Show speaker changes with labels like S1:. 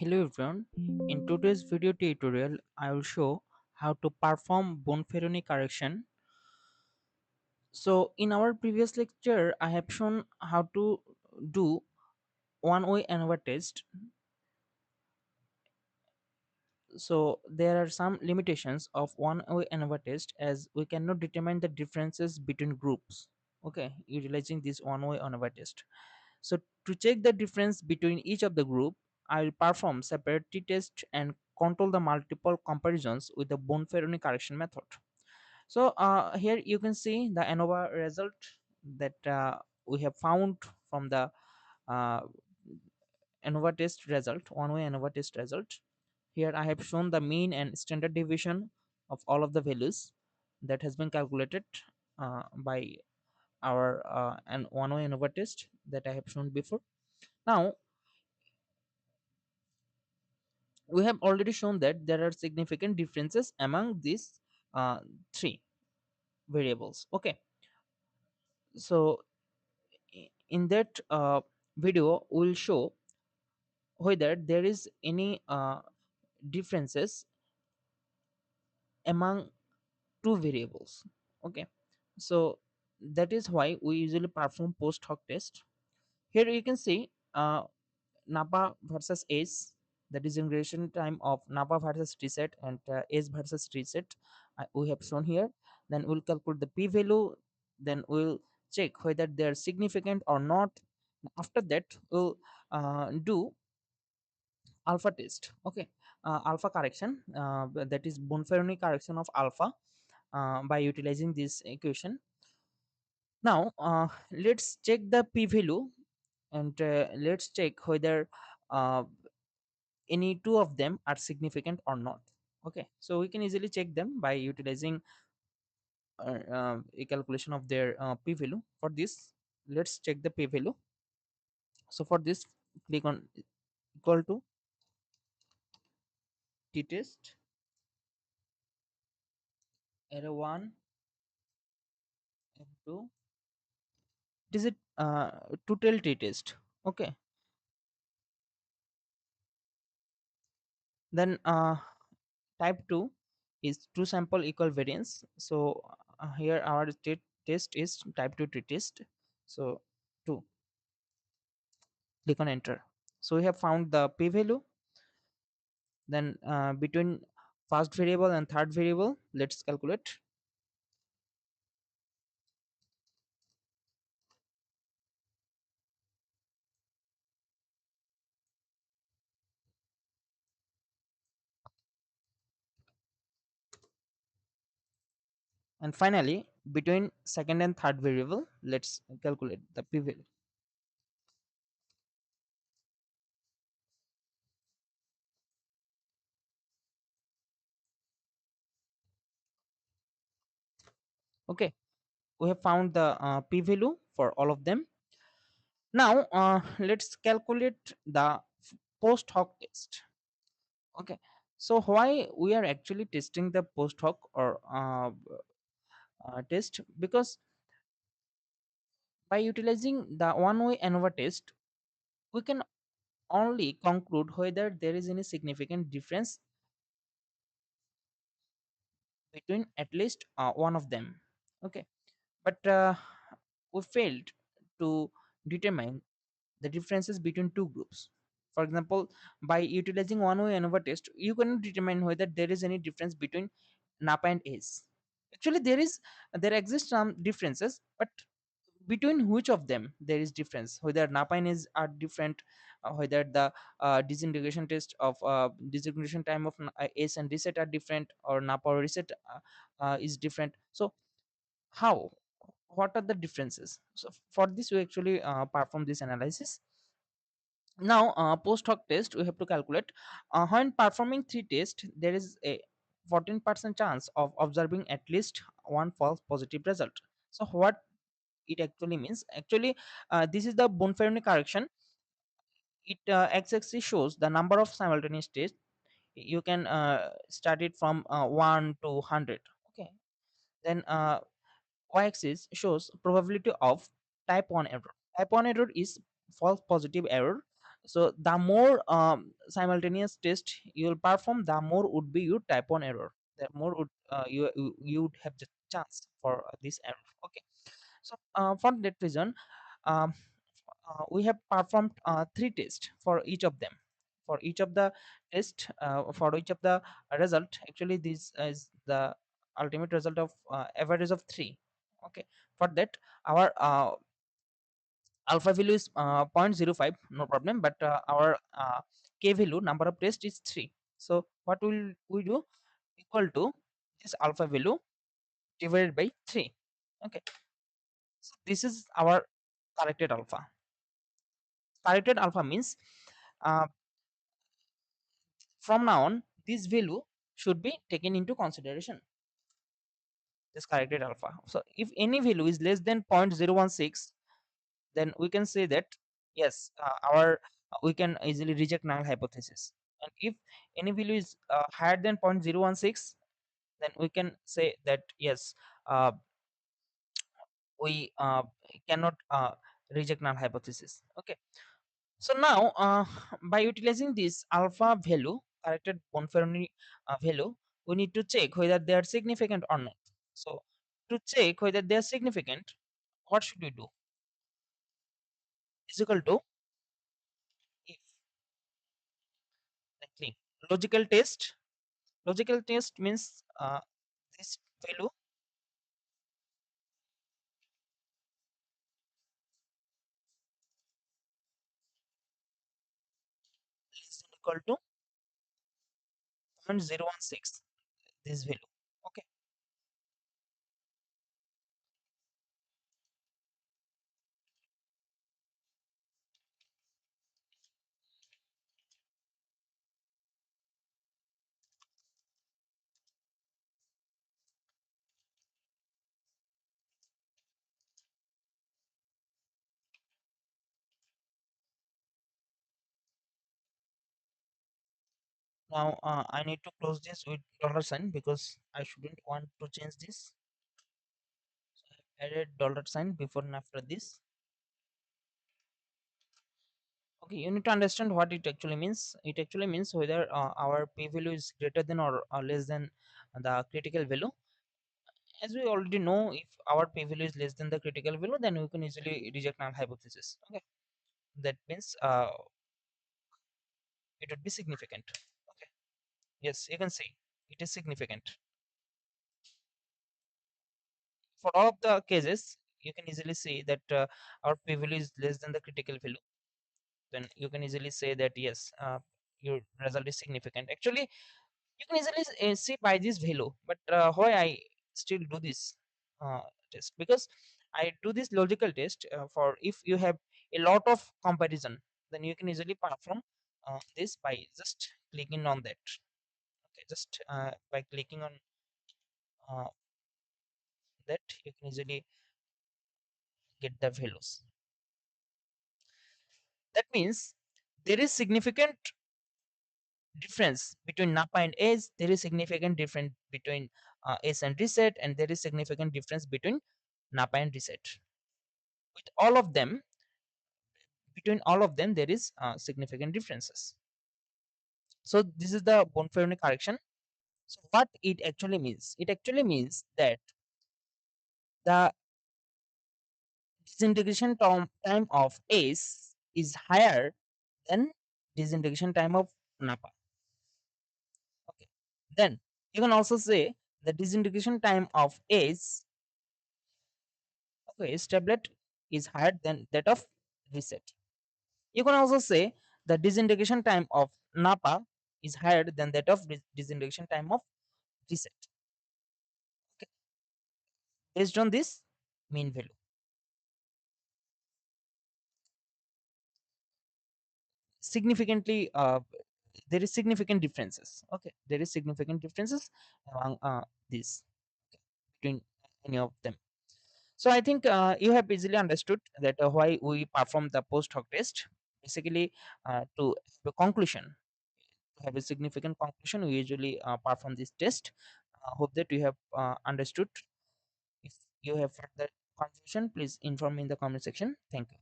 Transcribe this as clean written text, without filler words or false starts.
S1: Hello everyone. In today's video tutorial, I will show how to perform Bonferroni correction. So in our previous lecture, I have shown how to do one-way ANOVA test. So there are some limitations of one-way ANOVA test as we cannot determine the differences between groups. Okay, utilizing this one-way ANOVA test. So to check the difference between each of the group, I will perform separate t-test and control the multiple comparisons with the Bonferroni correction method. So here you can see the ANOVA result that we have found from the uh, ANOVA test result, one-way ANOVA test result. Here I have shown the mean and standard deviation of all of the values that has been calculated by our and one-way ANOVA test that I have shown before. Now we have already shown that there are significant differences among these uh, three variables. Okay, so in that video we'll show whether there is any differences among two variables. Okay, so that is why we usually perform post hoc test. Here you can see Napa versus S, the disintegration time of Napa versus reset and S versus reset we have shown here. Then we'll calculate the p value. Then we'll check whether they are significant or not. After that, we'll do alpha test. Okay, alpha correction, that is Bonferroni correction of alpha by utilizing this equation. Now let's check the p value and let's check whether uh, any two of them are significant or not. Okay, so we can easily check them by utilizing a calculation of their p value. For this, let's check the p value. So for this, click on equal to t test arrow 1 and 2. It is a total t test. Okay, then type 2 is two sample equal variance. So here our test is type 2 t test. So 2, click on enter. So we have found the p value. Then between first variable and third variable, let's calculate. And finally, between second and third variable, let's calculate the p value. Okay, we have found the p value for all of them. Now let's calculate the post hoc test. Okay, so why we are actually testing the post hoc or test? Because by utilizing the one-way ANOVA test, we can only conclude whether there is any significant difference between at least one of them. Okay, but we failed to determine the differences between two groups. For example, by utilizing one-way ANOVA test, you cannot determine whether there is any difference between Napa and ACE. Actually, there exist some differences, but between which of them there is difference, whether Napa and ACE are different, whether the disintegration test of disintegration time of ACE and reset are different, or Napa or reset is different. So how, what are the differences? So for this we actually perform this analysis. Now post hoc test we have to calculate. When performing three tests, there is a 14% chance of observing at least one false positive result. So what it actually means, actually this is the Bonferroni correction. It x-axis shows the number of simultaneous tests. You can start it from 1 to 100. Okay, then y-axis shows probability of type 1 error. Type 1 error is false positive error. So the more simultaneous test you will perform, the more would be your type 1 error, the more would you would have the chance for this error. Okay, so for that reason, um, we have performed three tests for each of them. For each of the test, for each of the result, actually this is the ultimate result of average of 3. Okay, for that our alpha value is 0.05, no problem, but our k value, number of tests, is 3. So what will we do? Equal to this alpha value divided by 3. Okay, so this is our corrected alpha. Corrected alpha means uh, from now on this value should be taken into consideration, this corrected alpha. So if any value is less than 0.016, then we can say that yes, our we can easily reject null hypothesis. And if any value is higher than 0.016, then we can say that yes, uh, we cannot reject null hypothesis. Okay, so now by utilizing this alpha value, corrected Bonferroni value, we need to check whether they are significant or not. So to check whether they are significant, what should we do? Is equal to, if, exactly, logical test. Logical test means this value less than equal to 0.016, this value. Okay, now I need to close this with dollar sign because I shouldn't want to change this. So I have added dollar sign before and after this. Okay, you need to understand what it actually means. It actually means whether our p value is greater than or less than the critical value. As we already know, if our p value is less than the critical value, then we can easily reject null hypothesis. Okay, that means it would be significant. Okay, yes, you can see it is significant. For all of the cases, you can easily see that our p value is less than the critical value. Then you can easily say that yes, your result is significant. Actually, you can easily see by this value, but why I still do this test? Because I do this logical test for if you have a lot of comparison, then you can easily perform this by just clicking on that. Okay, just by clicking on uh, that, you can easily get the values. That means there is significant difference between NAPA and ACE. There is significant difference between ACE and reset, and there is significant difference between NAPA and reset. With all of them, between all of them, there is significant differences. So this is the Bonferroni correction. So what it actually means? It actually means that the disintegration time of ACE is higher than disintegration time of NAPA. Okay. Then you can also say the disintegration time of ACE, okay, tablet, is higher than that of reset. You can also say the disintegration time of NAPA is higher than that of disintegration time of reset. Okay, based on this mean value, significantly there is significant differences. Okay, there is significant differences among these, okay, between any of them. So I think you have easily understood that why we perform the post hoc test. Basically, to have a conclusion, to have a significant conclusion, we usually perform this test. Hope that you have understood. If you have further confusion, please inform me in the comment section. Thank you.